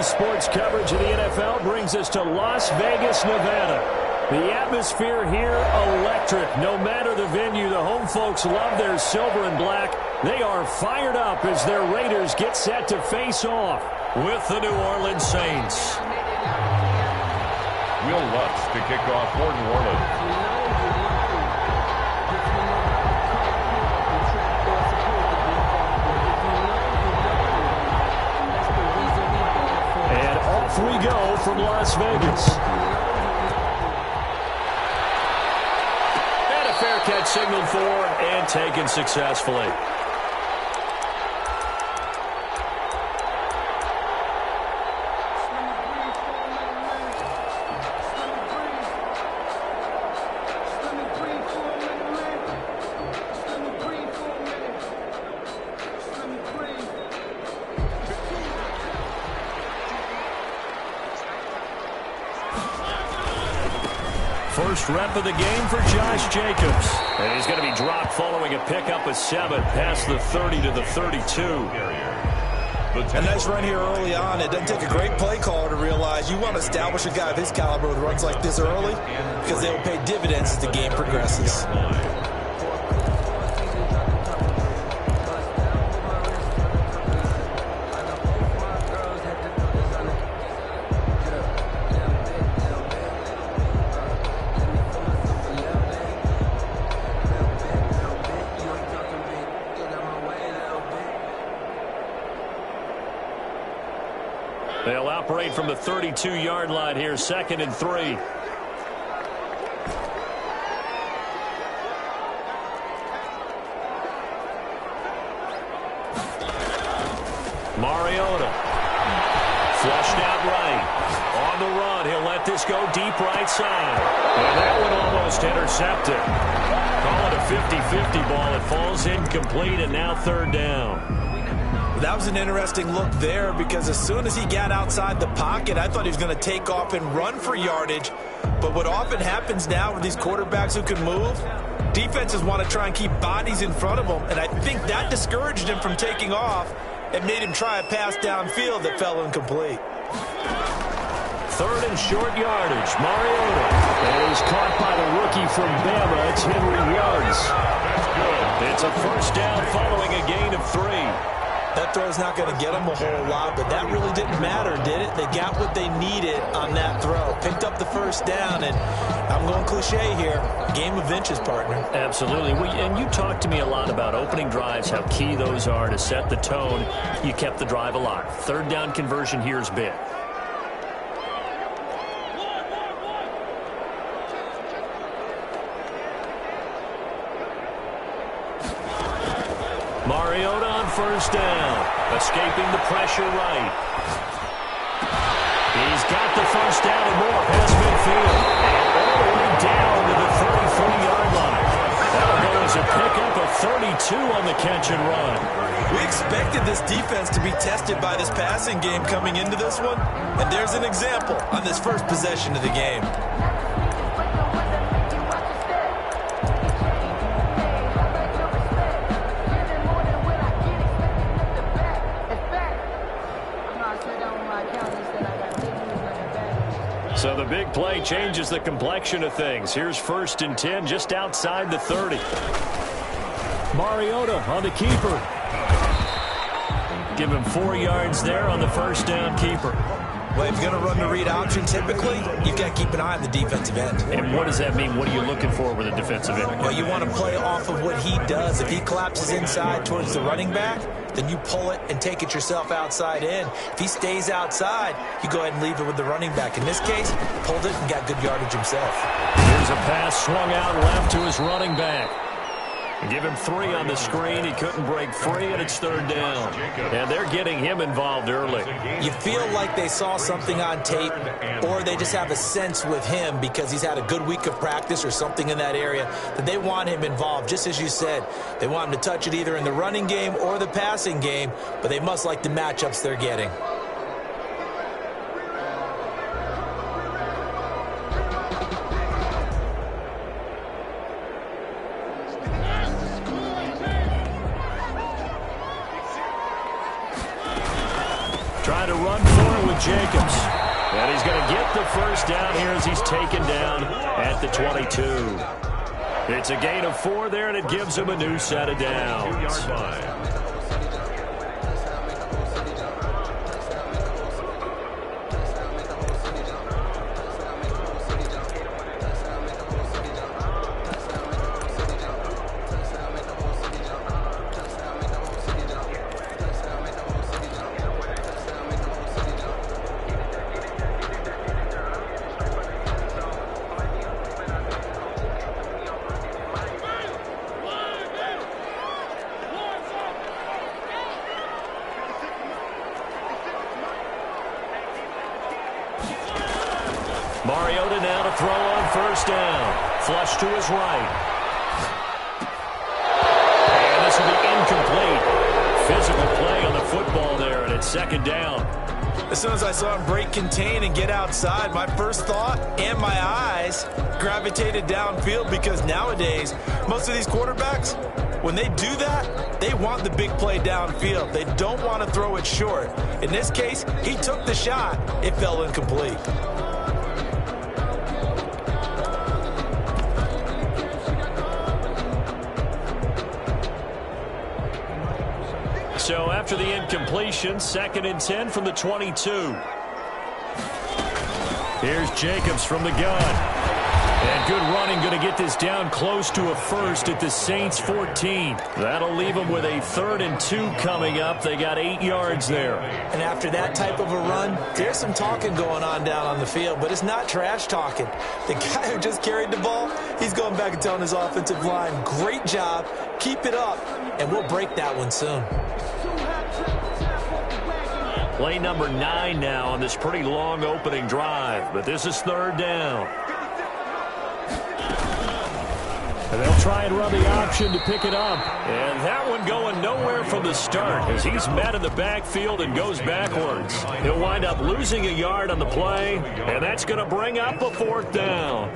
sports coverage of the NFL brings us to Las Vegas, Nevada. The atmosphere here, electric. No matter the venue, the home folks love their silver and black. They are fired up as their Raiders get set to face off with the New Orleans Saints. Will Lutz to kick off for New Orleans. And off we go from Las Vegas. And a fair catch signaled for and taken successfully. First rep of the game for Josh Jacobs. And he's going to be dropped following a pickup of 7 past the 30 to the 32. A nice run here early on. It doesn't take a great play caller to realize you want to establish a guy of his caliber with runs like this early because they will pay dividends as the game progresses. They'll operate from the 32-yard line here, 2nd and 3. Mariota. Flushed out right. On the run, he'll let this go deep right side. And that one almost intercepted. Call it a 50-50 ball. It falls incomplete, and now 3rd down. That was an interesting look there because as soon as he got outside the pocket, I thought he was going to take off and run for yardage. But what often happens now with these quarterbacks who can move, defenses want to try and keep bodies in front of them. And I think that discouraged him from taking off and made him try a pass downfield that fell incomplete. 3rd and short yardage. Mariota. And he's caught by the rookie from Bama. It's Henry Ruggs. It's a 1st down following a gain of 3. That throw's not going to get them a whole lot, but that really didn't matter, did it? They got what they needed on that throw. Picked up the 1st down, and I'm going cliche here. Game of inches, partner. Absolutely. And you talked to me a lot about opening drives, how key those are to set the tone. You kept the drive alive. 3rd down conversion here is big. Mariota on 1st down. Escaping the pressure right. He's got the 1st down and more past midfield. And all the way down to the 33-yard line. That'll go as a pickup of 32 on the catch and run. We expected this defense to be tested by this passing game coming into this one. And there's an example on this first possession of the game. So the big play changes the complexion of things. Here's 1st and 10 just outside the 30. Mariota on the keeper. Give him 4 yards there on the 1st down keeper. Well, if you're going to run the read option, typically, you've got to keep an eye on the defensive end. And what does that mean? What are you looking for with a defensive end? Well, you want to play off of what he does. If he collapses inside towards the running back, then you pull it and take it yourself outside in. If he stays outside, you go ahead and leave it with the running back. In this case, pulled it and got good yardage himself. Here's a pass swung out left to his running back. Give him 3 on the screen. He couldn't break free, and it's 3rd down. And they're getting him involved early. You feel like they saw something on tape, or they just have a sense with him because he's had a good week of practice or something in that area that they want him involved. Just as you said, they want him to touch it either in the running game or the passing game, but they must like the matchups they're getting. Trying to run for it with with Jacobs. And he's going to get the first down here as he's taken down at the 22. It's a gain of 4 there, and it gives him a new set of downs. 2-yard line. Mariota now to throw on first down. Flush to his right. And this will be incomplete. Physical play on the football there, and it's second down. As soon as I saw him break contain and get outside, my first thought and my eyes gravitated downfield, because nowadays, most of these quarterbacks, when they do that, they want the big play downfield. They don't want to throw it short. In this case, he took the shot. It fell incomplete. So after the incompletion, 2nd and 10 from the 22. Here's Jacobs from the gun. And good running, going to get this down close to a first at the Saints 14. That'll leave them with a 3rd and 2 coming up. They got 8 yards there. And after that type of a run, there's some talking going on down on the field, but it's not trash talking. The guy who just carried the ball, he's going back and telling his offensive line, great job, keep it up, and we'll break that one soon. Play number 9 now on this pretty long opening drive, but this is 3rd down. And they'll try and run the option to pick it up. And that one going nowhere from the start as he's met in the backfield and goes backwards. He'll wind up losing a yard on the play, and that's going to bring up a 4th down.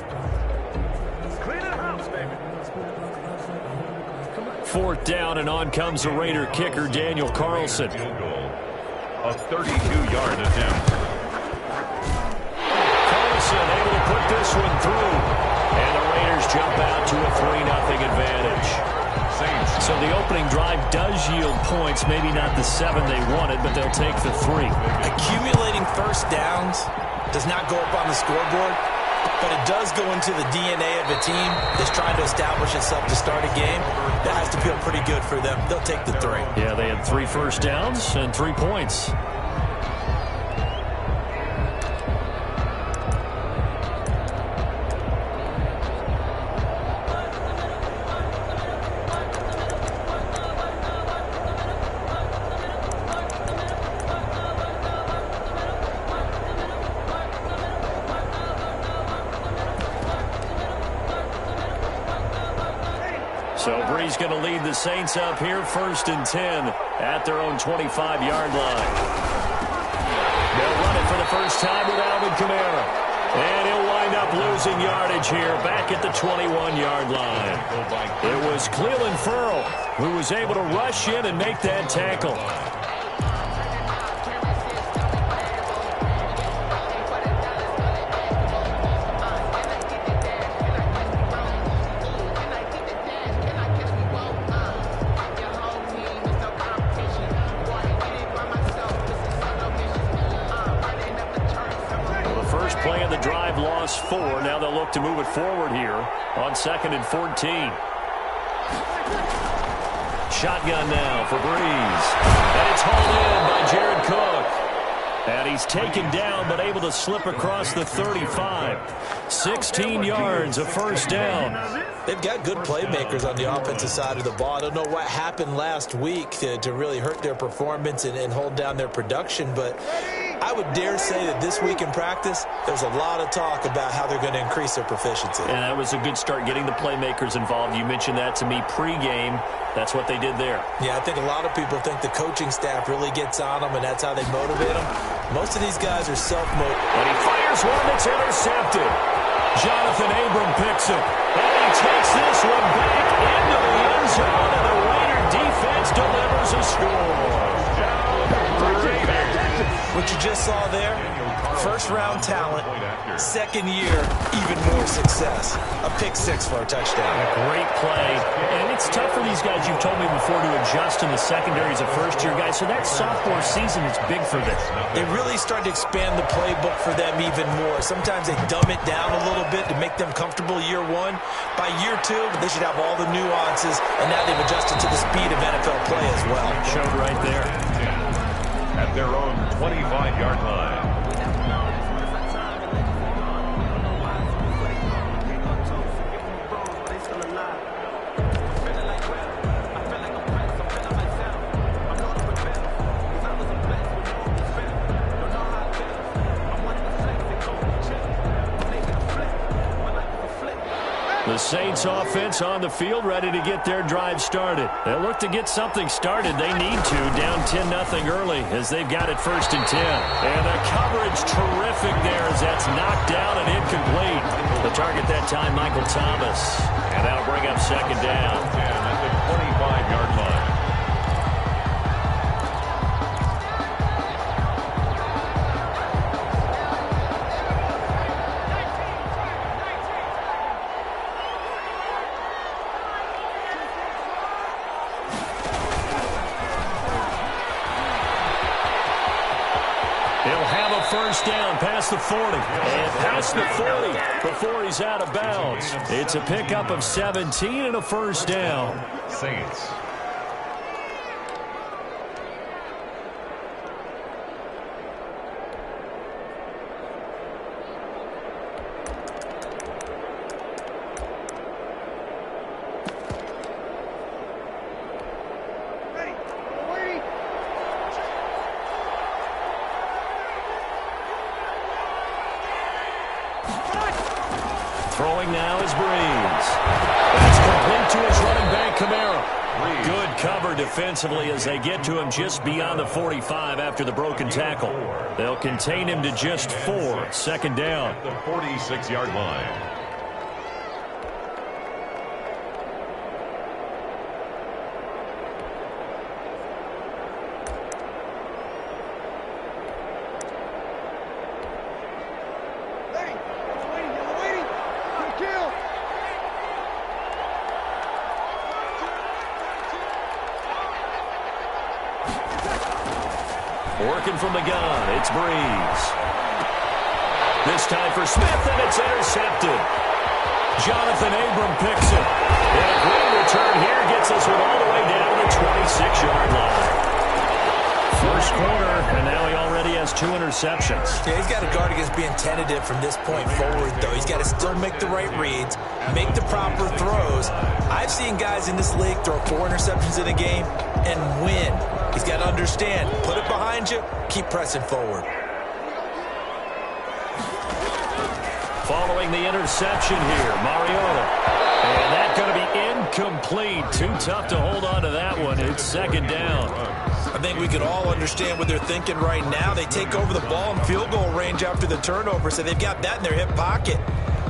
4th down, and on comes the Raider kicker, Daniel Carlson. A 32-yard attempt. Carlson able to put this one through. And the Raiders jump out to a 3-0 advantage. Saints. So the opening drive does yield points, maybe not the 7 they wanted, but they'll take the 3. Accumulating first downs does not go up on the scoreboard, but it does go into the DNA of a team that's trying to establish itself to start a game. That has to feel pretty good for them. They'll take the 3. Yeah, they had 3 first downs and 3 points. So Brees going to lead the Saints up here, 1st and 10 at their own 25-yard line. They'll run it for the first time with Alvin Kamara. And he'll wind up losing yardage here back at the 21-yard line. It was Clelin Ferrell who was able to rush in and make that tackle. Play of the drive, lost 4. Now they'll look to move it forward here on 2nd and 14. Shotgun now for Brees. And it's hauled in by Jared Cook. And he's taken down but able to slip across the 35. 16 yards, a first down. They've got good playmakers on the offensive side of the ball. I don't know what happened last week to really hurt their performance and hold down their production, but I would dare say that this week in practice, there's a lot of talk about how they're going to increase their proficiency. And that was a good start, getting the playmakers involved. You mentioned that to me pregame. That's what they did there. Yeah, I think a lot of people think the coaching staff really gets on them, and that's how they motivate them. Most of these guys are self-motivated. And he fires one that's intercepted. Jonathan Abram picks it. And he takes this one back into the end zone, and the Raider defense delivers a score. What you just saw there, first-round talent, second year, even more success. A pick six for a touchdown. A great play. And it's tough for these guys, you've told me before, to adjust in the secondary as a first-year guy. So that sophomore season is big for them. They really start to expand the playbook for them even more. Sometimes they dumb it down a little bit to make them comfortable year one. By year two, they should have all the nuances, and now they've adjusted to the speed of NFL play as well. Showed right there. At their own 25-yard line. The Saints offense on the field, ready to get their drive started. They'll look to get something started. They need to, down 10-0 early as they've got it 1st and 10. And the coverage terrific there as that's knocked down and incomplete. The target that time, Michael Thomas. And that'll bring up 2nd down. And at the 25-yard line. He'll have a 1st down past the 40. And past the 40 before he's out of bounds. It's a pickup of 17 and a 1st down. Saints. Throwing now is Breeze. That's complete to his running back, Kamara. Good cover defensively as they get to him just beyond the 45 after the broken tackle. They'll contain him to just 4. 2nd down. The 46-yard line. Working from the gun, it's Breeze. This time for Smith, and it's intercepted. Jonathan Abram picks it. And a great return here gets us all the way down to the 26-yard line. First quarter, and now he already has 2 interceptions. Yeah, he's got to guard against being tentative from this point forward, though. He's got to still make the right reads, make the proper throws. I've seen guys in this league throw 4 interceptions in a game and win. He's got to understand, put it behind you, keep pressing forward. Following the interception here, Mariota. And that's going to be incomplete. Too tough to hold on to that one. It's 2nd down. I think we can all understand what they're thinking right now. They take over the ball in field goal range after the turnover, so they've got that in their hip pocket.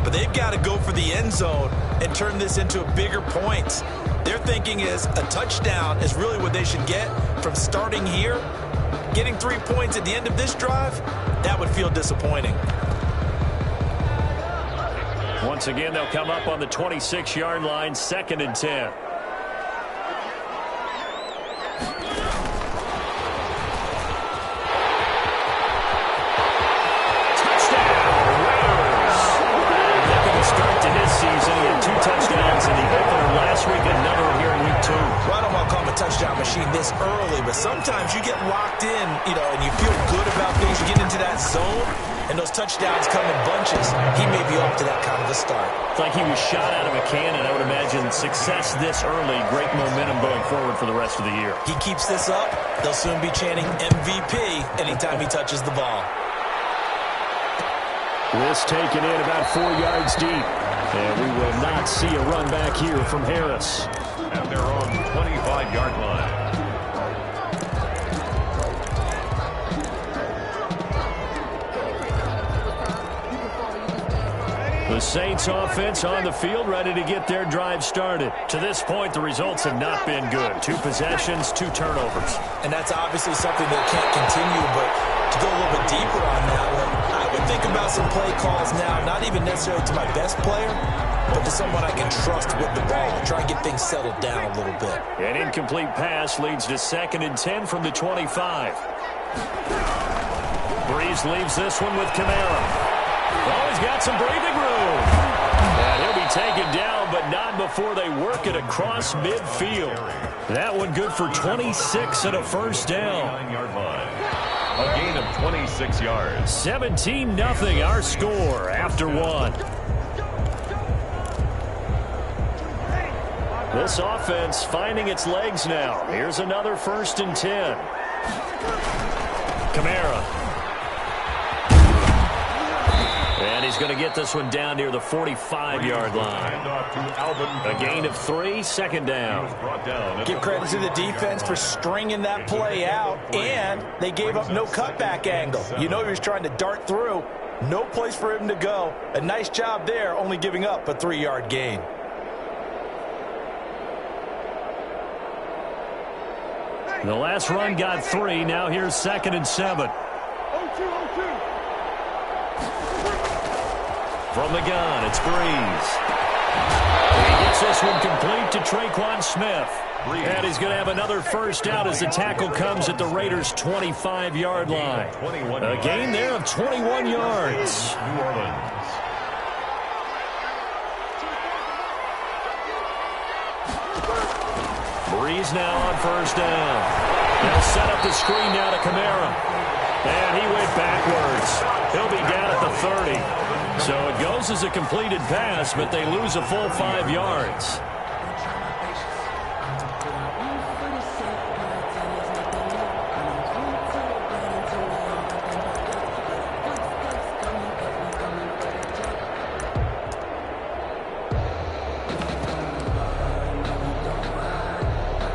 But they've got to go for the end zone and turn this into bigger points. Their thinking is a touchdown is really what they should get from starting here. Getting 3 points at the end of this drive, that would feel disappointing. Once again, they'll come up on the 26-yard line, 2nd and 10. Machine this early, but sometimes you get locked in, and you feel good about things. You get into that zone, and those touchdowns come in bunches. He may be off to that kind of a start. It's like he was shot out of a cannon. I would imagine success this early, great momentum going forward for the rest of the year. He keeps this up, they'll soon be chanting MVP anytime he touches the ball. This taken in about 4 yards deep, and we will not see a run back here from Harris. At their own 25-yard line. The Saints offense on the field, ready to get their drive started. To this point, the results have not been good. 2 possessions, 2 turnovers. And that's obviously something that can't continue, but To go a little bit deeper on that one, I would think about some play calls now, not even necessarily to my best player, but to someone I can trust with the ball and try and get things settled down a little bit. An incomplete pass leads to 2nd and 10 from the 25. Breeze leaves this one with Kamara. Oh, he's got some breathing room. And he'll be taken down, but not before they work it across midfield. That one good for 26 and a first down. 9-yard line. A gain of 26 yards. 17-0 our score after one. This offense finding its legs now. Here's another 1st and 10. Kamara. And he's going to get this one down near the 45-yard line. A gain of 3, 2nd down. Give credit to the defense for stringing that play out, and they gave up no cutback angle. You know he was trying to dart through. No place for him to go. A nice job there, only giving up a 3-yard gain. The last run got 3. Now here's 2nd and 7. From the gun, it's Breeze. He gets this one complete to Traquan Smith. And he's going to have another first down as the tackle comes at the Raiders' 25-yard line. A gain there of 21 yards. New Orleans. Breeze now on first down. They'll set up the screen now to Kamara. And he went backwards. He'll be down at the 30. So it goes as a completed pass, but they lose a full 5 yards.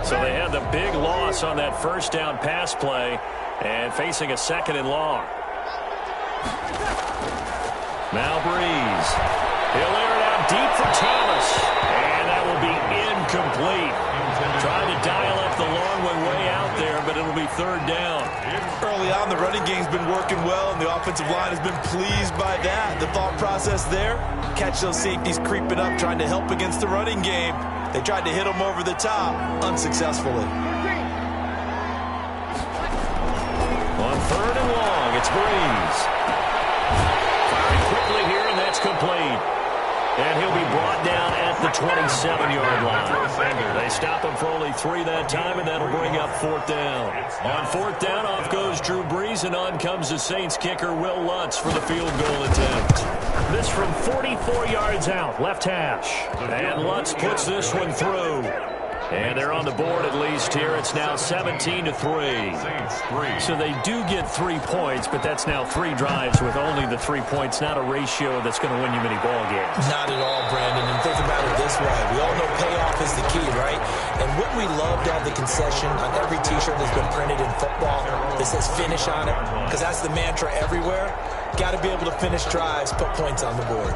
So they had the big loss on that first down pass play and facing a 2nd and long. Now Breeze. He'll air it out deep for Thomas. And that will be incomplete. Trying to dial up the long one way out there, but it'll be 3rd down. Early on, the running game's been working well, and the offensive line has been pleased by that. The thought process there, catch those safeties creeping up, trying to help against the running game. They tried to hit them over the top, unsuccessfully. On 3rd and long, it's Breeze. Firing quickly here, and that's complete. And he'll be brought down at the 27-yard line. They stop him for only 3 that time, and that'll bring up 4th down. On 4th down, off goes Drew Brees, and on comes the Saints kicker, Will Lutz, for the field goal attempt. This from 44 yards out, left hash. And Lutz puts this one through. And they're on the board at least here. It's now 17-3. So they do get 3 points, but that's now 3 drives with only the 3 points, not a ratio that's going to win you many ball games. Not at all, Brandon. And think about it this way. We all know payoff is the key, right? And wouldn't we love to have the concession on every T-shirt that's been printed in football that says finish on it? Because that's the mantra everywhere. Got to be able to finish drives, put points on the board.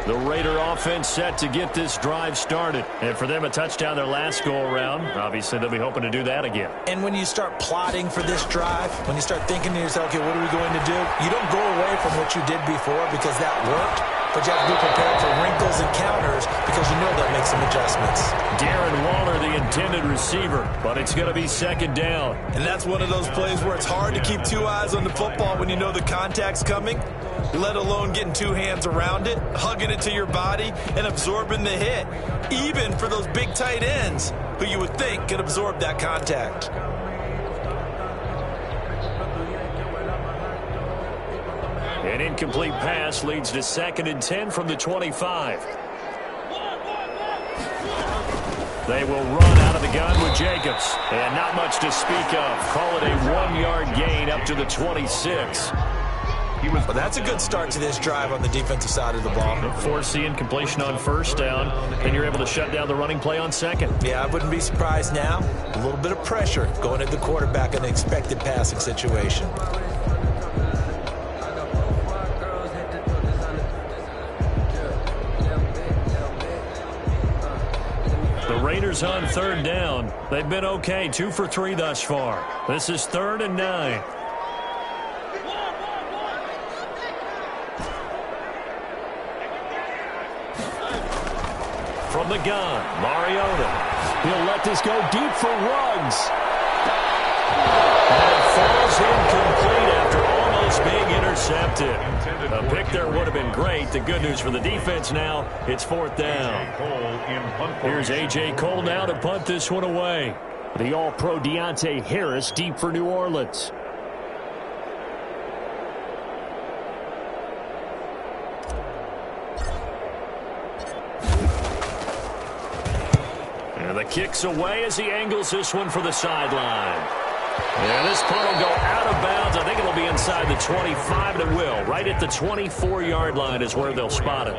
The Raider offense set to get this drive started. And for them, a touchdown their last go-around. Obviously, they'll be hoping to do that again. And when you start plotting for this drive, when you start thinking to yourself, okay, what are we going to do? You don't go away from what you did before because that worked, but you have to be prepared for wrinkles and counters because you know they'll make some adjustments. Darren Waller, the intended receiver, but it's going to be 2nd down. And that's one of those plays where it's hard to keep 2 eyes on the football when you know the contact's coming, let alone getting 2 hands around it, hugging it to your body, and absorbing the hit, even for those big tight ends who you would think could absorb that contact. An incomplete pass leads to 2nd and 10 from the 25. They will run out of the gun with Jacobs. And not much to speak of. Call it a 1-yard gain up to the 26. Well, that's a good start to this drive on the defensive side of the ball. Forcing incompletion on first down, and you're able to shut down the running play on second. Yeah, I wouldn't be surprised now. A little bit of pressure going at the quarterback in an expected passing situation. The Raiders on third down. They've been okay, 2 for 3 thus far. This is 3rd and 9. From the gun, Mariota. He'll let this go deep for Ruggs. And it falls incomplete after almost being intercepted. A pick there would have been great. The good news for the defense now, it's 4th down. Here's A.J. Cole now to punt this one away. The All-Pro Deontay Harris deep for New Orleans. And the kick's away as he angles this one for the sideline. And this punt will go out of bounds. I think it'll be inside the 25, and it will. Right at the 24-yard line is where they'll spot it.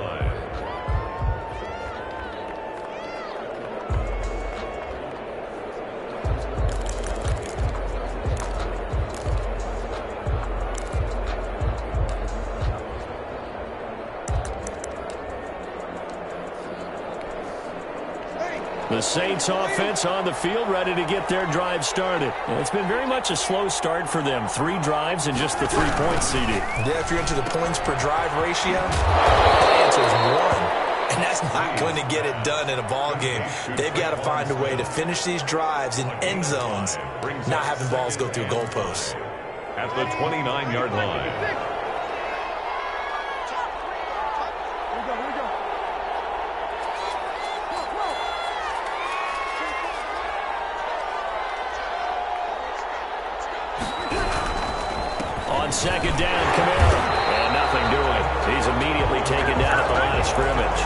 The Saints offense on the field, ready to get their drive started. And it's been very much a slow start for them. 3 drives and just the 3-point CD. Yeah, if you're into the points per drive ratio, the answer is 1. And that's not going to get it done in a ball game. They've got to find a way to finish these drives in end zones, not having balls go through goalposts. At the 29-yard line. Second down, Kamara. And nothing doing. He's immediately taken down at the line of scrimmage.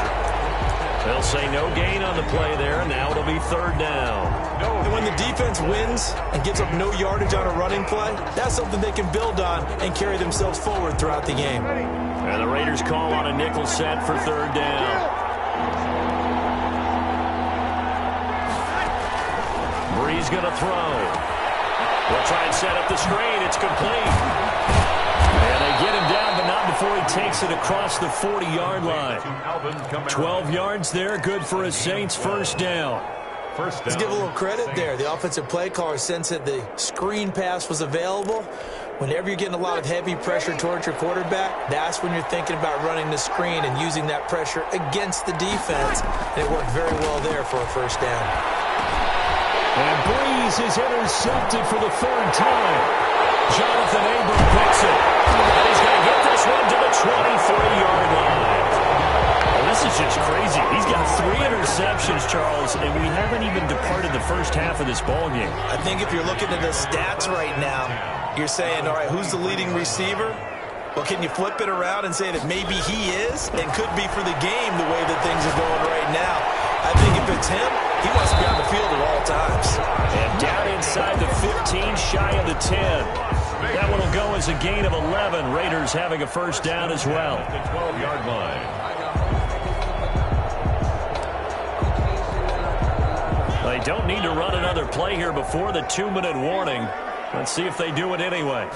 They'll say no gain on the play there, and now it'll be 3rd down. And when the defense wins and gives up no yardage on a running play, that's something they can build on and carry themselves forward throughout the game. And the Raiders call on a nickel set for 3rd down. Brees going to throw. We'll try and set up the screen. It's complete. And they get him down, but not before he takes it across the 40-yard line. 12 yards there, good for a Saints first down. Let's give a little credit there. The offensive play caller sensed that the screen pass was available. Whenever you're getting a lot of heavy pressure towards your quarterback, that's when you're thinking about running the screen and using that pressure against the defense. And it worked very well there for a first down. And Brees is intercepted for the 3rd time. Jonathan Abram picks it. And he's going to get this one to the 23-yard line. Well, this is just crazy. He's got 3 interceptions, Charles, and we haven't even departed the first half of this ballgame. I think if you're looking at the stats right now, you're saying, all right, who's the leading receiver? Well, can you flip it around and say that maybe he is and could be for the game the way that things are going right now? I think if it's him, he wants to be on the field at all times. And down inside the 15, shy of the 10. That one will go as a gain of 11. Raiders having a first down as well. The 12-yard line. They don't need to run another play here before the 2-minute warning. Let's see if they do it anyway.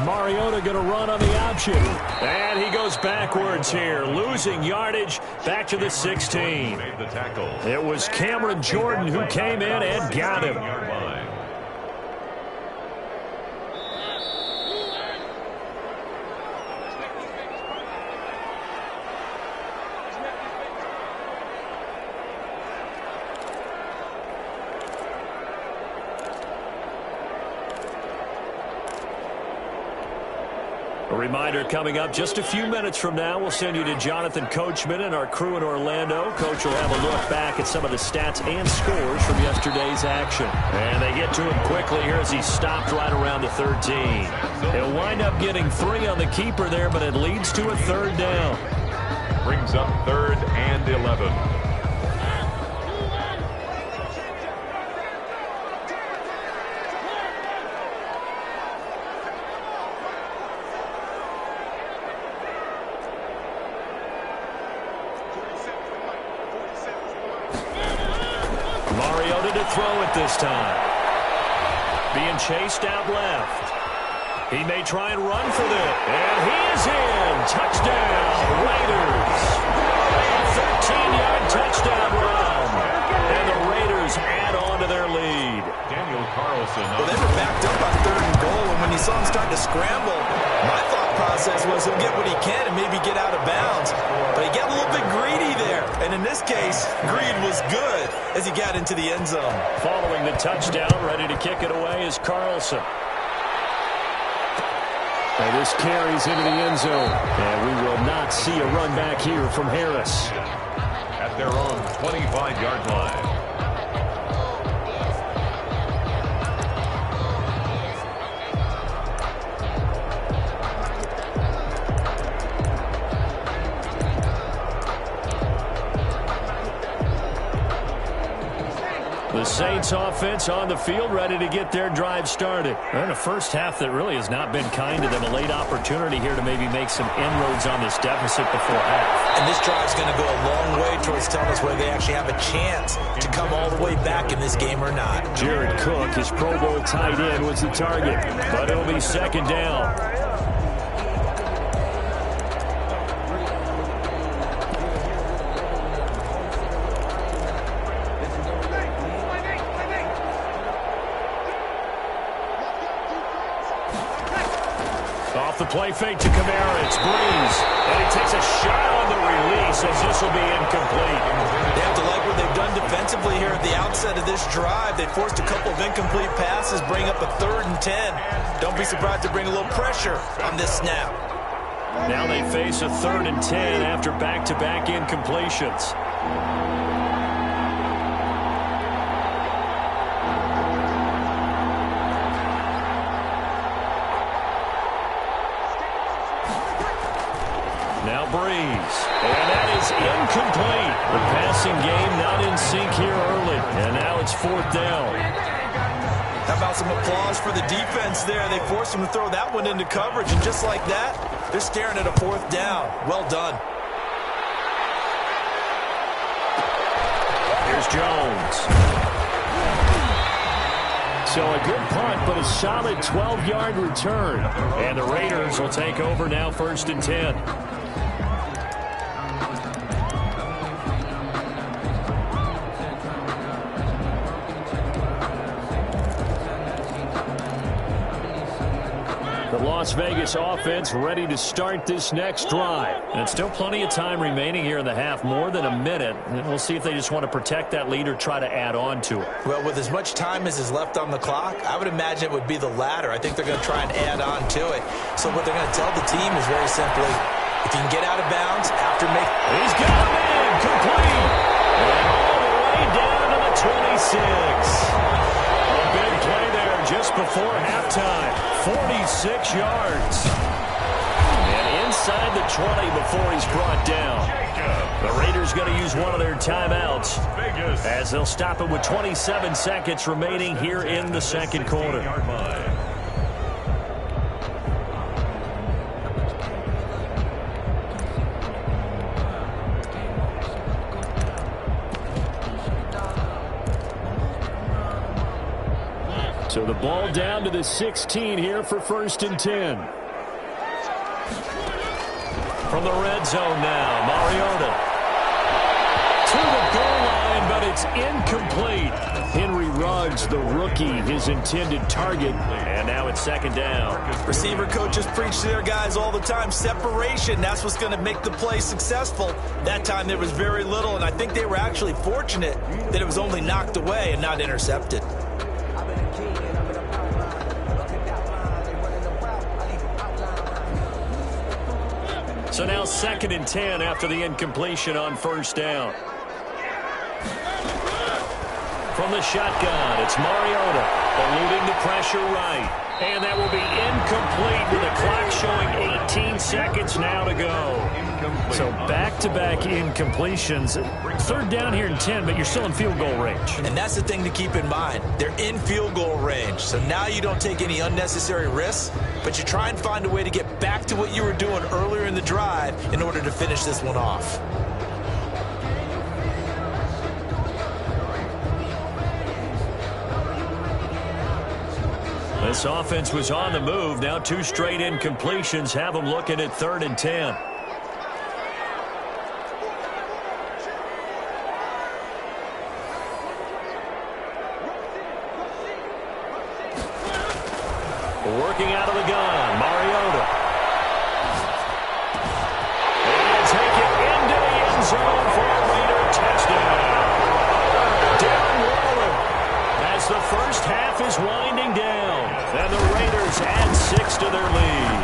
Mariota going to run on the option. And he goes backwards here, losing yardage back to the 16. It was Cameron Jordan who came in and got him. A reminder coming up just a few minutes from now, we'll send you to Jonathan Coachman and our crew in Orlando. Coach will have a look back at some of the stats and scores from yesterday's action. And they get to him quickly here as he stopped right around the 13. He'll wind up getting 3 on the keeper there, but it leads to a 3rd down. Brings up 3rd and 11. to throw it this time. Being chased out left. He may try and run for this. And he is in. Touchdown, Raiders. A 13-yard touchdown run. And the Raiders add on to their lead. Daniel Carlson. Well, they were backed up on 3rd and goal, and when you saw him start to scramble, my thought process was he'll get what he can and maybe get out of bounds. But he got a little bit greedy there. And in this case, greed was good as he got into the end zone. Following the touchdown, ready to kick it away is Carlson. And this carries into the end zone. And we will not see a run back here from Harris. At their own 25-yard line. The Saints offense on the field, ready to get their drive started. They're in a first half that really has not been kind to them. A late opportunity here to maybe make some inroads on this deficit before half. And this drive's going to go a long way towards telling us whether they actually have a chance to come all the way back in this game or not. Jared Cook, his Pro Bowl tight end, was the target, but it'll be second down. Off the play fake to Kamara, it's Breeze. And he takes a shot on the release as this will be incomplete. They have to like what they've done defensively here at the outset of this drive. They forced a couple of incomplete passes, bring up a 3rd and 10. Don't be surprised to bring a little pressure on this snap. Now they face a 3rd and 10 after back-to-back incompletions. Now Breeze. And that is incomplete. The passing game not in sync here early. And now it's 4th down. How about some applause for the defense there? They forced him to throw that one into coverage, and just like that, they're staring at a 4th down. Well done. Here's Jones. So a good punt, but a solid 12-yard return. And the Raiders will take over now, 1st and 10. The Las Vegas offense ready to start this next drive. And still plenty of time remaining here in the half, more than a minute. And we'll see if they just want to protect that lead or try to add on to it. Well, with as much time as is left on the clock, I would imagine it would be the latter. I think they're going to try and add on to it. So what they're going to tell the team is very simply, if you can get out of bounds after making... He's got him in, complete. And all the way down to the 26. A big play there just before halftime. 46 yards. And inside the 20 before he's brought down. The Raiders going to use one of their timeouts as they'll stop it with 27 seconds remaining here in the second quarter. So the ball down to the 16 here for 1st and 10. From the red zone now, Mariota to the goal line, but it's incomplete. Henry Ruggs, the rookie, his intended target, and now it's 2nd down. Receiver coaches preach to their guys all the time. Separation, that's what's going to make the play successful. That time there was very little, and I think they were actually fortunate that it was only knocked away and not intercepted. So now 2nd and 10 after the incompletion on 1st down. From the shotgun, it's Mariota eluding the pressure right. And that will be incomplete with the clock showing 18 seconds now to go. So back-to-back incompletions. 3rd down here in 10, but you're still in field goal range. And that's the thing to keep in mind. They're in field goal range. So now you don't take any unnecessary risks, but you try and find a way to get back to what you were doing earlier in the drive in order to finish this one off. This offense was on the move. Now 2 straight incompletions have them looking at 3rd and 10. Working out of the gun, Mariota. And take it into the end zone for a Raider touchdown. Darren Waller as the first half is winding down. And the Raiders add 6 to their lead.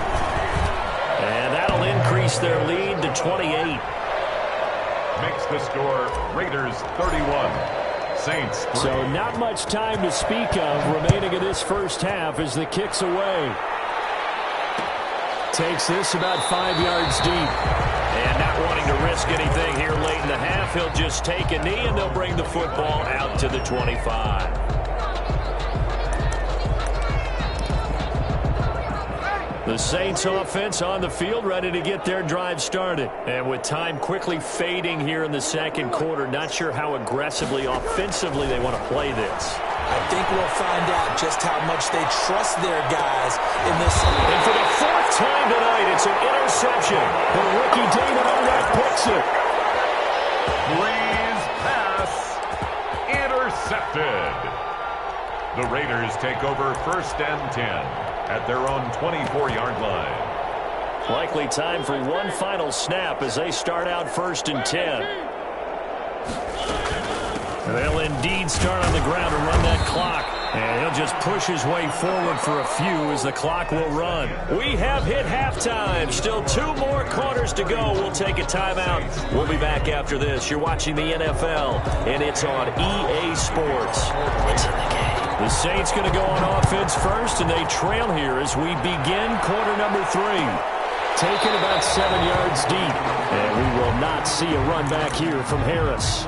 And that'll increase their lead to 28. Makes the score Raiders 31. Saints 3. So not much time to speak of remaining in this first half as the kick's away. Takes this about 5 yards deep. And not wanting to risk anything here late in the half, he'll just take a knee and they'll bring the football out to the 25. The Saints offense on the field, ready to get their drive started. And with time quickly fading here in the second quarter, not sure how aggressively, offensively they want to play this. I think we'll find out just how much they trust their guys in this. And for the 4th time tonight, it's an interception. And Ricky David on that picks it. Breeze pass intercepted. The Raiders take over 1st and 10. At their own 24-yard line. Likely time for one final snap as they start out 1st and 10. They'll indeed start on the ground and run that clock. And he'll just push his way forward for a few as the clock will run. We have hit halftime. Still 2 more quarters to go. We'll take a timeout. We'll be back after this. You're watching the NFL, and it's on EA Sports. It's in the game. The Saints going to go on offense first, and they trail here as we begin quarter number 3. Taken about 7 yards deep, and we will not see a run back here from Harris.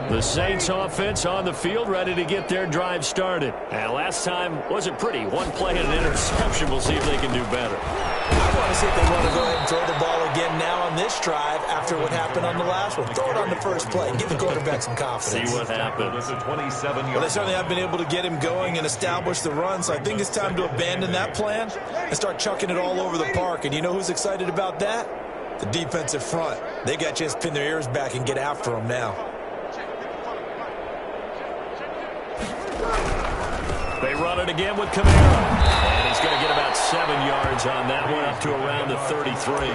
The Saints offense on the field, ready to get their drive started. And last time wasn't pretty. 1 play and an interception. We'll see if they can do better. I want to see if they want to go ahead and throw the ball again now on this drive after what happened on the last one. Throw it on the first play. Give the quarterback some confidence. See what happens. Well, they certainly have been able to get him going and establish the run, so I think it's time to abandon that plan and start chucking it all over the park. And you know who's excited about that? The defensive front. They got to just pin their ears back and get after him now. They run it again with Kamara. And he's going to get about 7 yards on that one, up to around the 33.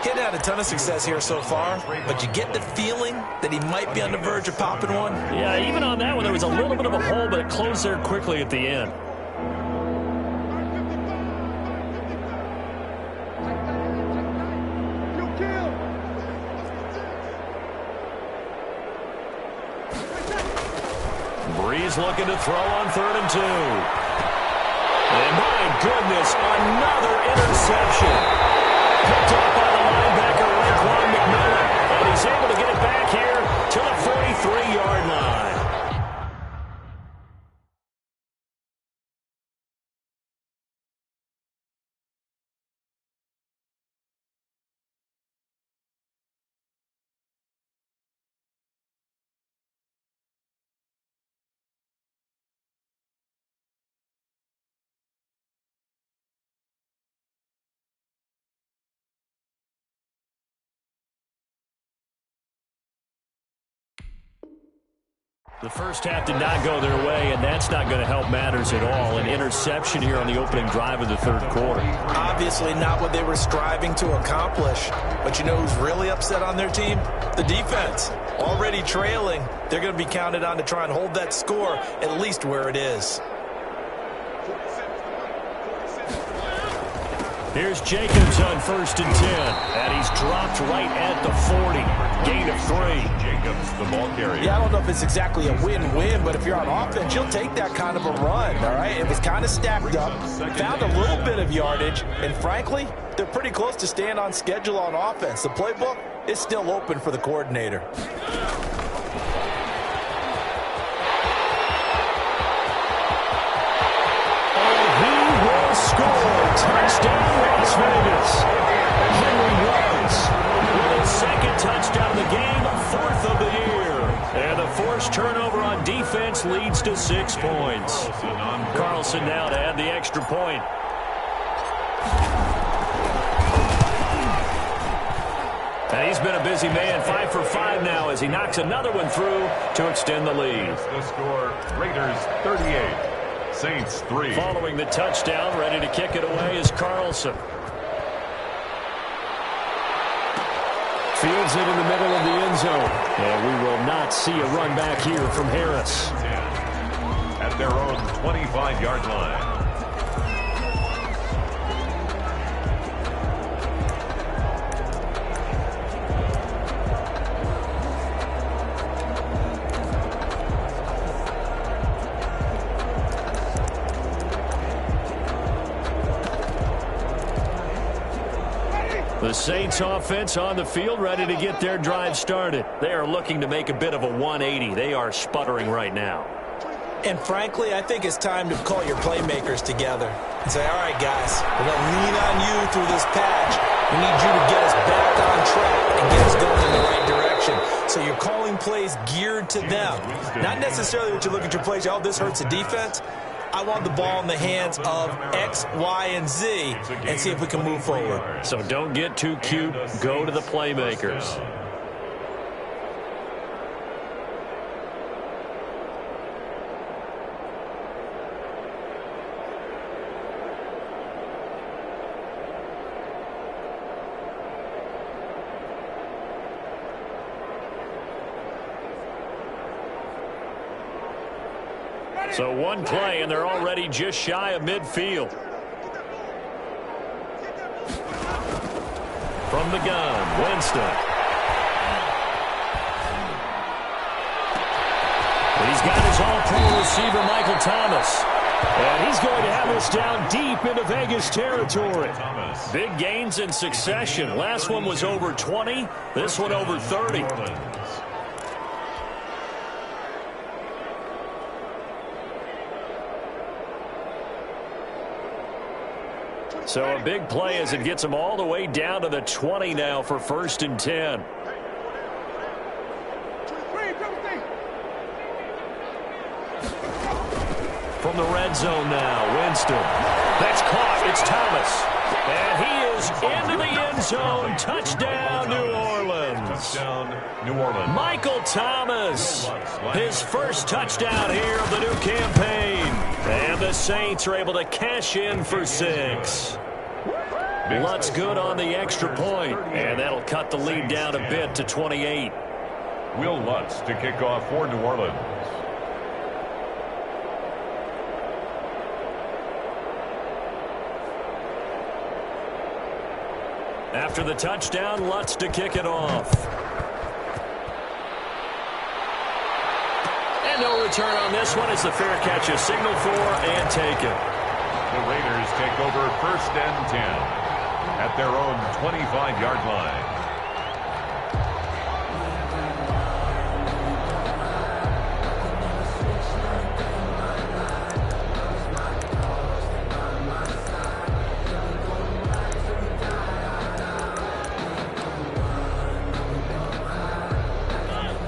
He hadn't had a ton of success here so far, but you get the feeling that he might be on the verge of popping one. Yeah, even on that one, there was a little bit of a hole, but it closed there quickly at the end. Breeze looking to throw on 3rd and 2. And my goodness, another interception. Picked up by the linebacker, Raekwon McMillan. And he's able to get it back here to the 43-yard line. The first half did not go their way, and that's not going to help matters at all. An interception here on the opening drive of the 3rd quarter. Obviously not what they were striving to accomplish. But you know who's really upset on their team? The defense. Already trailing. They're going to be counted on to try and hold that score at least where it is. Here's Jacobs on 1st and 10. And he's dropped right at the 40. Gain of 3. Jacobs, the ball carrier. Yeah, I don't know if it's exactly a win-win, but if you're on offense, you'll take that kind of a run, all right? It was kind of stacked up, found a little bit of yardage, and frankly, they're pretty close to staying on schedule on offense. The playbook is still open for the coordinator. Score. Touchdown. turnover on defense leads to 6 points. Carlson now to add the extra point. And he's been a busy man, 5 for 5 now as he knocks another one through to extend the lead. The score, Raiders 38, Saints 3. Following the touchdown, ready to kick it away is Carlson. Fields it in the middle of the end zone. And we will not see a run back here from Harris. At their own 25-yard line. The Saints offense on the field, ready to get their drive started. They are looking to make a bit of a 180. They are sputtering right now. And frankly, I think it's time to call your playmakers together and say, all right, guys, we're going to lean on you through this patch. We need you to get us back on track and get us going in the right direction. So you're calling plays geared to them. Not necessarily that you look at your plays, oh, this hurts the defense. I want the ball in the hands of X, Y, and Z and see if we can move forward. So don't get too cute. Go to the playmakers. So one play, and they're already just shy of midfield. From the gun, Winston. And he's got his all-pro receiver, Michael Thomas. And he's going to have this down deep into Vegas territory. Big gains in succession. Last one was over 20. This one over 30. So a big play as it gets them all the way down to the 20 now for 1st and 10. From the red zone now, Winston. That's caught. It's Thomas. And he is into the end zone. Touchdown, New Orleans. Touchdown, New Orleans. Michael Thomas, his first touchdown here of the new campaign. And the Saints are able to cash in for 6. Lutz good on the extra point, and that'll cut the lead down a bit to 28. Will Lutz to kick off for New Orleans. After the touchdown, Lutz to kick it off. And no return on this one as the fair catch is signaled for and taken. The Raiders take over 1st and 10 at their own 25-yard line.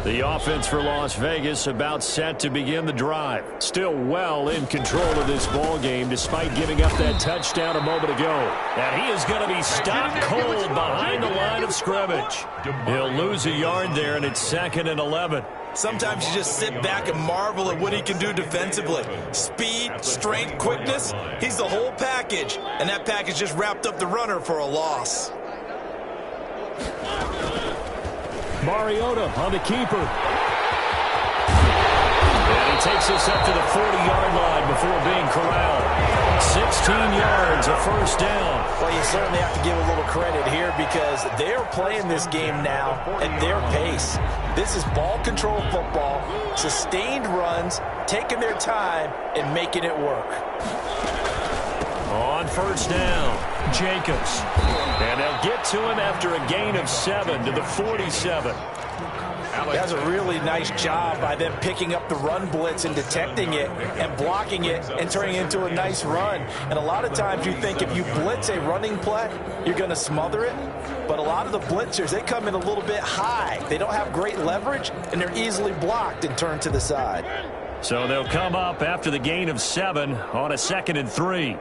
The offense for Las Vegas about set to begin the drive. Still well in control of this ball game despite giving up that touchdown a moment ago. And he is going to be stopped cold behind the line of scrimmage. He'll lose a yard there, and it's 2nd and 11. Sometimes you just sit back and marvel at what he can do defensively. Speed, strength, quickness, he's the whole package. And that package just wrapped up the runner for a loss. Mariota on the keeper. And he takes us up to the 40-yard line before being corralled. 16 yards, a 1st down. Well, you certainly have to give a little credit here because they're playing this game now at their pace. This is ball control football, sustained runs, taking their time and making it work. On 1st down, Jacobs. And they'll get to him after a gain of 7 to the 47. That's a really nice job by them picking up the run blitz and detecting it and blocking it and turning it into a nice run. And a lot of times you think if you blitz a running play, you're going to smother it. But a lot of the blitzers, they come in a little bit high. They don't have great leverage, and they're easily blocked and turned to the side. So they'll come up after the gain of 7 on a 2nd and 3.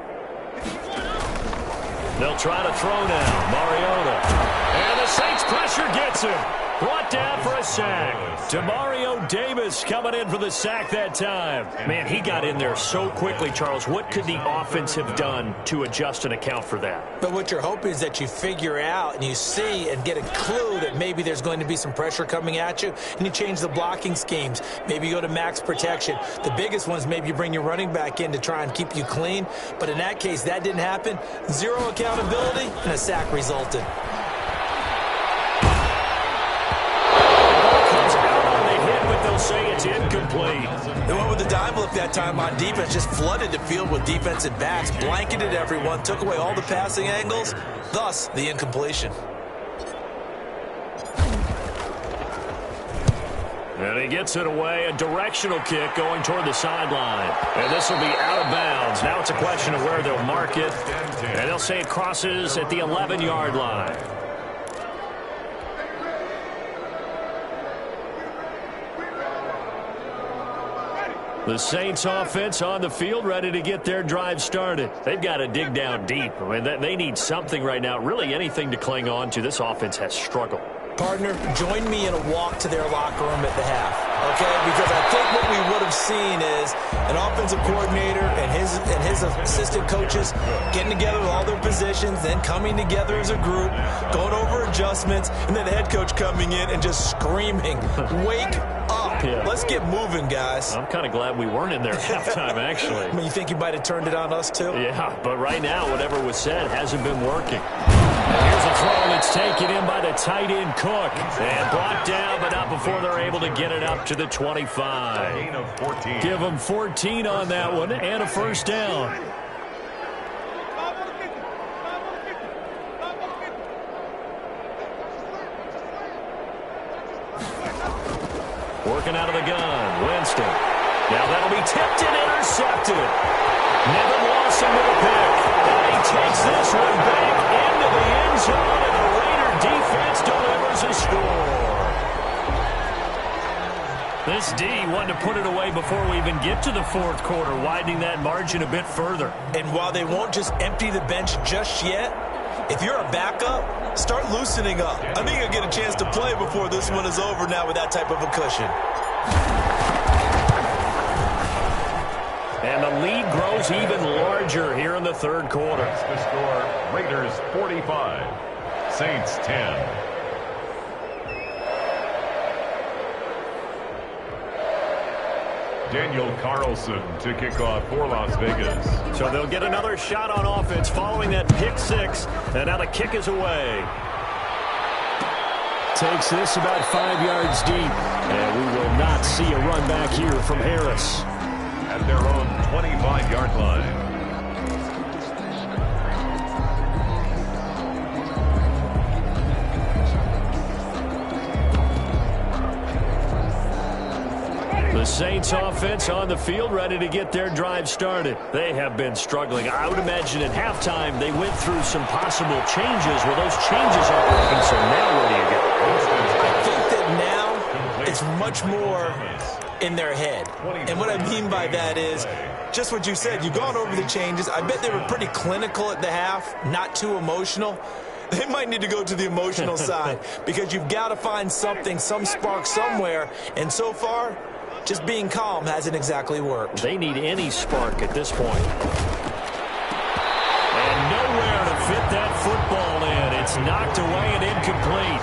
They'll try to throw now. Mariota. And the Saints pressure gets him. Brought down for a sack. Demario Davis coming in for the sack that time. Man, he got in there so quickly, Charles. What could the offense have done to adjust and account for that? But what you're hoping is that you figure out and you see and get a clue that maybe there's going to be some pressure coming at you, and you change the blocking schemes. Maybe you go to max protection. The biggest one is maybe you bring your running back in to try and keep you clean. But in that case, that didn't happen. Zero accountability, and a sack resulted. Say it's incomplete. They went with the dime look that time on defense, just flooded the field with defensive backs, blanketed everyone, took away all the passing angles, thus the incompletion. And he gets it away, a directional kick going toward the sideline. And this will be out of bounds. Now it's a question of where they'll mark it. And they'll say it crosses at the 11-yard line. The Saints offense on the field, ready to get their drive started. They've got to dig down deep. I mean, they need something right now, really anything to cling on to. This offense has struggled. Partner, join me in a walk to their locker room at the half, okay? Because I think what we would have seen is an offensive coordinator and his assistant coaches getting together with all their positions, then coming together as a group, going over adjustments, and then the head coach coming in and just screaming, "Wake up. Yeah. Let's get moving, guys." I'm kind of glad we weren't in there at halftime, actually. I mean, you think you might have turned it on us, too? Yeah, but right now, whatever was said hasn't been working. And here's a throw that's taken in by the tight end, Cook. And brought down, but not before they're able to get it up to the 25. Gain of 14. Give them 14 on that one and a first down. Working out of the gun, Winston. Now that'll be tipped and intercepted. Nevin Lawson with a pick. And he takes this one back into the end zone, and the Raider defense delivers a score. This D wanted to put it away before we even get to the fourth quarter, widening that margin a bit further. And while they won't just empty the bench just yet, if you're a backup, start loosening up. I think you'll get a chance to play before this one is over now with that type of a cushion. And the lead grows even larger here in the third quarter. That's the score. Raiders 45, Saints 10. Daniel Carlson to kick off for Las Vegas. So they'll get another shot on offense following that pick six. And now the kick is away. Takes this about 5 yards deep. And we will not see a run back here from Harris. At their own 25-yard line. The Saints offense on the field, ready to get their drive started. They have been struggling. I would imagine at halftime they went through some possible changes. Well, those changes aren't working, so now where do you go? I think that now it's much more in their head. And what I mean by that is just what you said. You've gone over the changes. I bet they were pretty clinical at the half, not too emotional. They might need to go to the emotional side because you've got to find something, some spark somewhere. And so far, just being calm hasn't exactly worked. They need any spark at this point. And nowhere to fit that football in. It's knocked away and incomplete.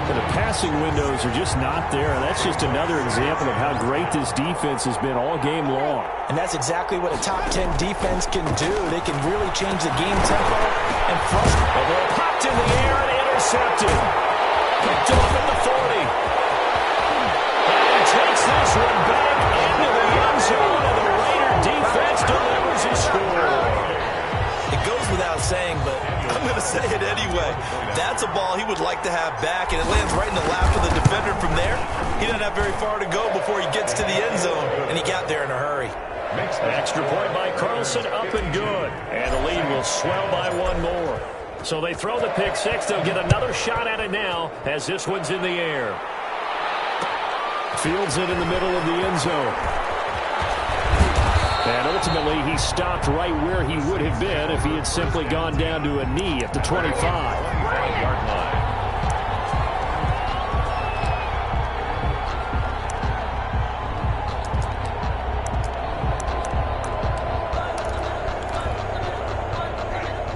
The passing windows are just not there. That's just another example of how great this defense has been all game long. And that's exactly what a top 10 defense can do. They can really change the game tempo and frustrate. The ball popped in the air and intercepted. Picked off at the 40. And he takes this one back into the end zone, and the Raider defense delivers a score. It goes without saying, but I'm going to say it anyway. That's a ball he would like to have back, and it lands right in the lap of the defender from there. He doesn't have very far to go before he gets to the end zone, and he got there in a hurry. Extra point by Carlson, up and good. And the lead will swell by one more. So they throw the pick six. They'll get another shot at it now as this one's in the air. Fields it in the middle of the end zone. And ultimately, he stopped right where he would have been if he had simply gone down to a knee at the 25-yard line.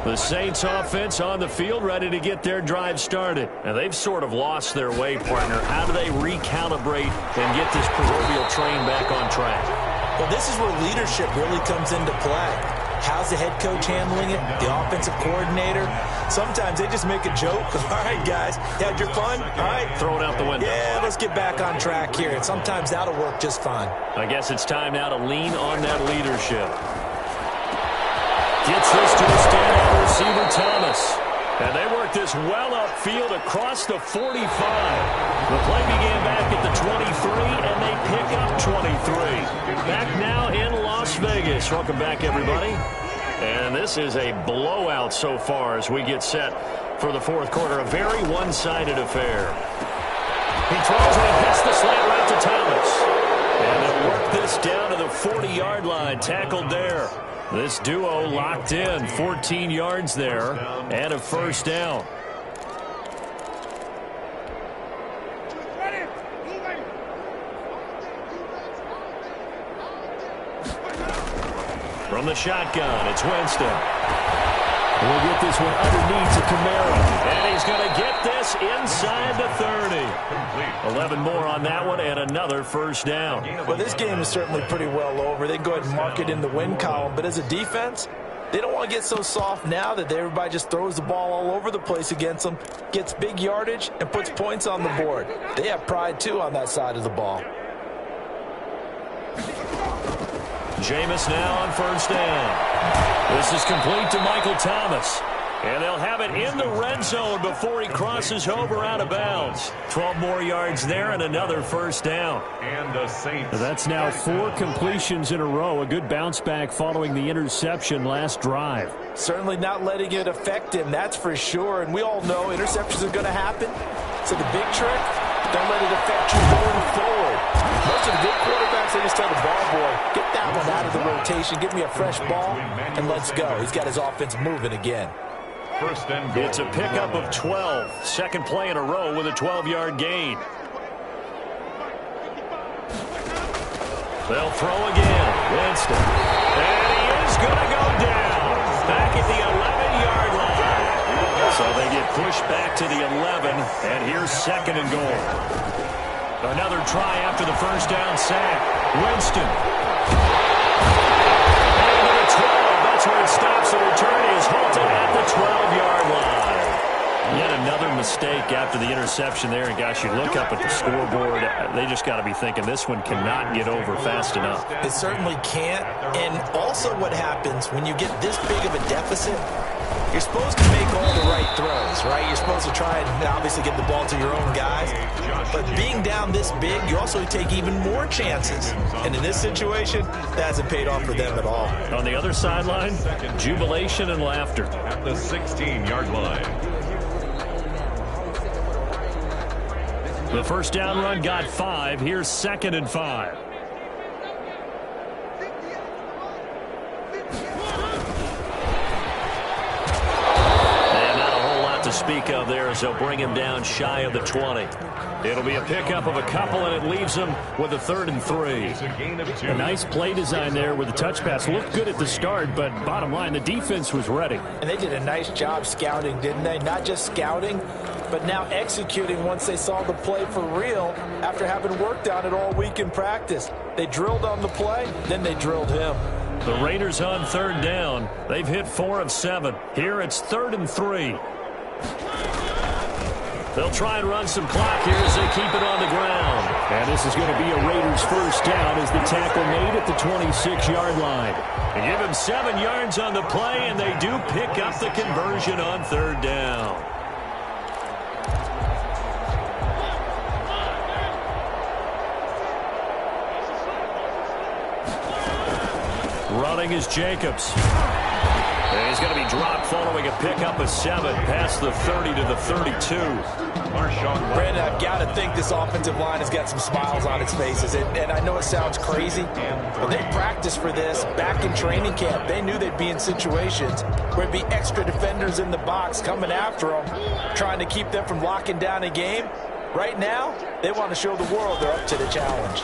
The Saints offense on the field, ready to get their drive started. And they've sort of lost their way, partner. How do they recalibrate and get this proverbial train back on track? Well, this is where leadership really comes into play. How's the head coach handling it? The offensive coordinator? Sometimes they just make a joke. All right, guys, you had your fun? All right. Throw it out the window. Yeah, let's get back on track here. And sometimes that'll work just fine. I guess it's time now to lean on that leadership. Gets this to a standout receiver, Thomas. And they work this well upfield across the 45. The play began back at the 23, and they pick up 23. Back now in Las Vegas. Welcome back, everybody. And this is a blowout so far as we get set for the fourth quarter. A very one-sided affair. He throws and he hits the slant route to Thomas. And they'll work this down to the 40-yard line. Tackled there. This duo locked in, 14 yards there, and a first down. From the shotgun, it's Winston. We'll get this one underneath to Kamara. And he's going to get this inside the 30. 11 more on that one and another first down. Well, this game is certainly pretty well over. They can go ahead and mark it in the win column. But as a defense, they don't want to get so soft now that everybody just throws the ball all over the place against them, gets big yardage, and puts points on the board. They have pride, too, on that side of the ball. Jameis now on first down. This is complete to Michael Thomas. And they'll have it in the red zone before he crosses over out of bounds. 12 more yards there and another first down. And the Saints. That's now 4 completions in a row. A good bounce back following the interception last drive. Certainly not letting it affect him, that's for sure. And we all know interceptions are going to happen. So the big trick, don't let it affect you going forward. Most of the good quarterbacks, they just tell the ball boy, get that one out of the rotation, give me a fresh ball, and let's go. He's got his offense moving again. First and goal. It's a pickup of 12. Second play in a row with a 12-yard gain. They'll throw again. Winston. And he is going to go down. Back at the 11-yard line. So they get pushed back to the 11. And here's second and goal. Another try after the first down sack. Winston. And to the 12. That's where it stops. The return is halted at the 12-yard line. Yet another mistake after the interception there. And, gosh, you look up at the scoreboard. They just got to be thinking this one cannot get over fast enough. It certainly can't. And also what happens when you get this big of a deficit, you're supposed to make all the right throws, right? You're supposed to try and obviously get the ball to your own guys. But being down this big, you also take even more chances. And in this situation, that hasn't paid off for them at all. On the other sideline, jubilation and laughter. At the 16-yard line. The first down run got 5. Here's second and 5. Speak of there as they'll bring him down shy of the 20. It'll be a pickup of a couple, and it leaves them with a 3rd and 3. A nice play design there with the touch pass. Looked good at the start, but bottom line, the defense was ready. And they did a nice job scouting, didn't they? Not just scouting, but now executing once they saw the play for real after having worked on it all week in practice. They drilled on the play, then they drilled him. The Raiders on 3rd down. They've hit 4 of 7. Here it's 3rd and 3. They'll try and run some clock here as they keep it on the ground. And this is going to be a Raiders first down as the tackle made at the 26-yard line. They give him 7 yards on the play, and they do pick up the conversion on third down. Running is Jacobs. And he's going to be dropped following a pickup of 7 past the 30 to the 32. Brandon, I've got to think this offensive line has got some smiles on its faces. And I know it sounds crazy, but they practiced for this back in training camp. They knew they'd be in situations where it'd be extra defenders in the box coming after them, trying to keep them from locking down a game. Right now, they want to show the world they're up to the challenge.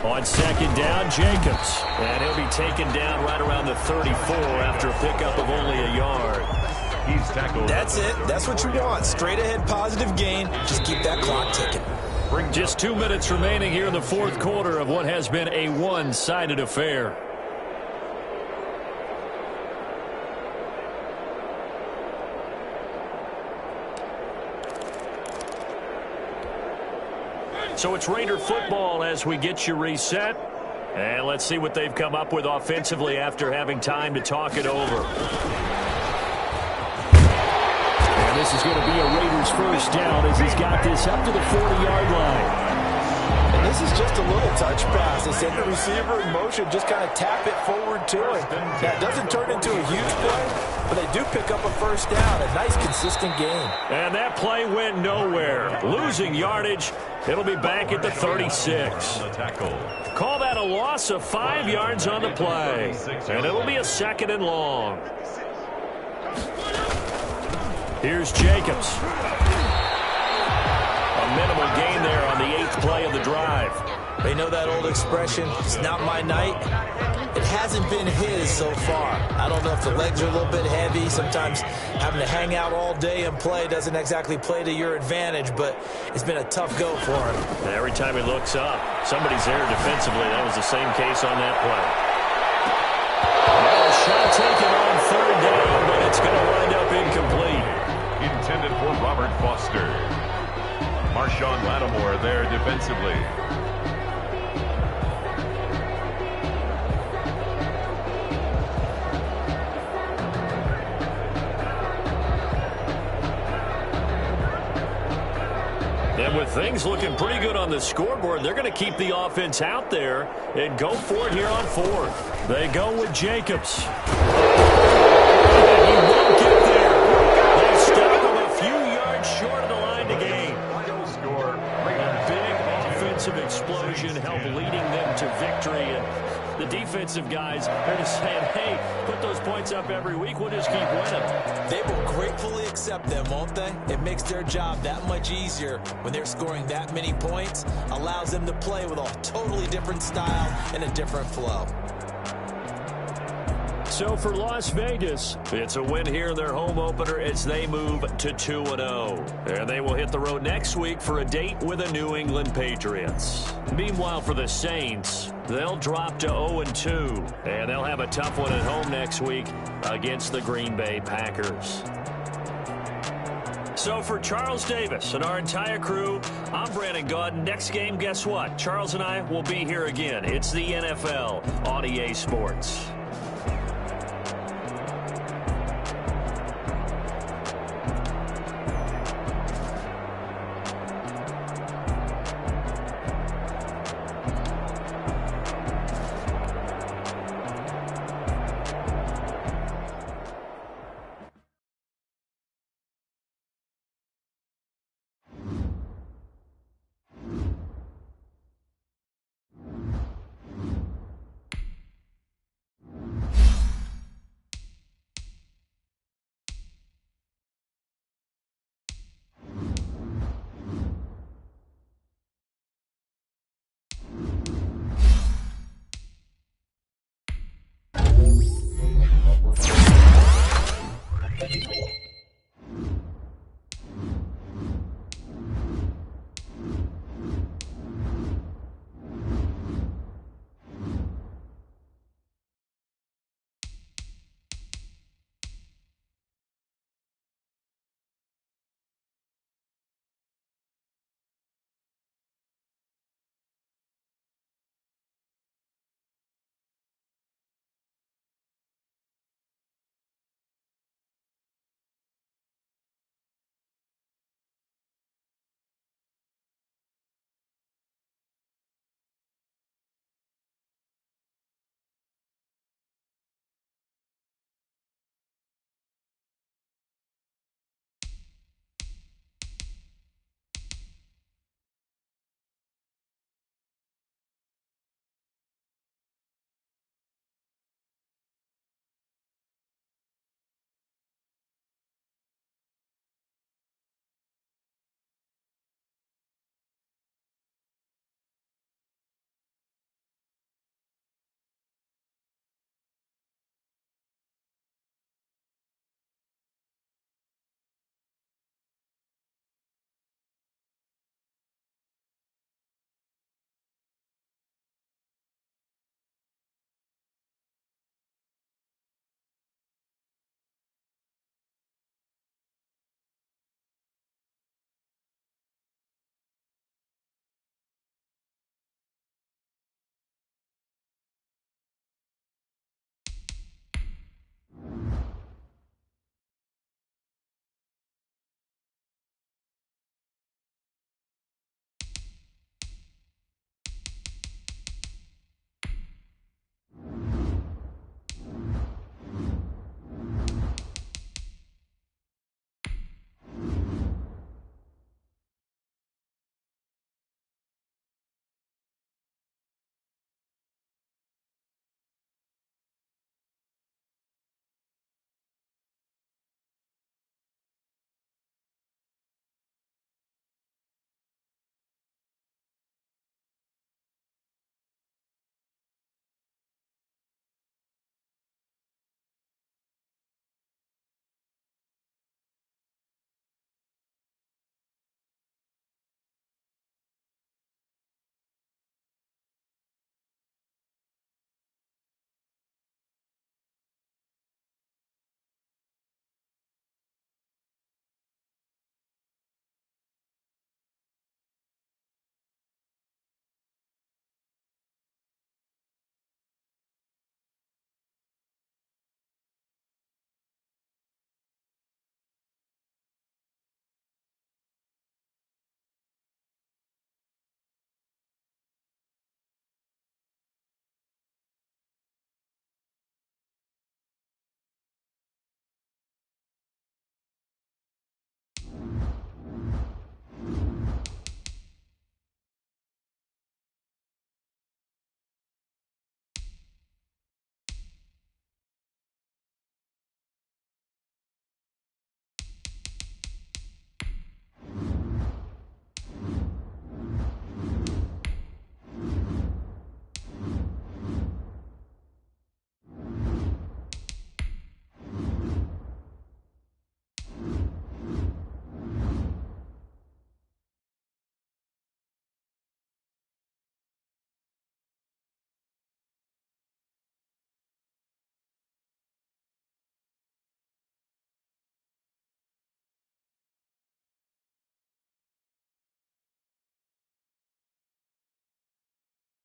On second down, Jacobs. And he'll be taken down right around the 34 after a pickup of only a yard. He's tackled. That's it. That's what you want. Straight ahead positive gain. Just keep that clock ticking. Just 2 minutes remaining here in the fourth quarter of what has been a one-sided affair. So it's Raider football as we get you reset. And let's see what they've come up with offensively after having time to talk it over. And this is going to be a Raiders first down as he's got this up to the 40-yard line. And this is just a little touch pass. They send the receiver in motion, just kind of tap it forward to him. That doesn't turn into a huge play, but they do pick up a first down. A nice, consistent gain. And that play went nowhere. Losing yardage. It'll be back at the 36. Call that a loss of 5 yards on the play. And it'll be a second and long. Here's Jacobs. A minimal gain there on the 8th play of the drive. They know that old expression, it's not my night. It hasn't been his so far. I don't know if the legs are a little bit heavy. Sometimes having to hang out all day and play doesn't exactly play to your advantage, but it's been a tough go for him. And every time he looks up, somebody's there defensively. That was the same case on that play. Now a shot taken on third down, but it's going to wind up incomplete. Intended for Robert Foster. Marshawn Lattimore there defensively. And with things looking pretty good on the scoreboard, they're going to keep the offense out there and go for it here on fourth. They go with Jacobs. And he won't get there. They stop him a few yards short of the line to gain. A big offensive explosion helped leading them to victory. And the defensive guys are just saying, hey, put those points up every week. We'll just keep winning. They will gratefully accept them, won't they? It makes their job that much easier when they're scoring that many points. Allows them to play with a totally different style and a different flow. So for Las Vegas, it's a win here in their home opener as they move to 2-0. And they will hit the road next week for a date with the New England Patriots. Meanwhile, for the Saints, they'll drop to 0-2. And they'll have a tough one at home next week against the Green Bay Packers. So for Charles Davis and our entire crew, I'm Brandon Gaudin. Next game, guess what? Charles and I will be here again. It's the NFL on EA Sports.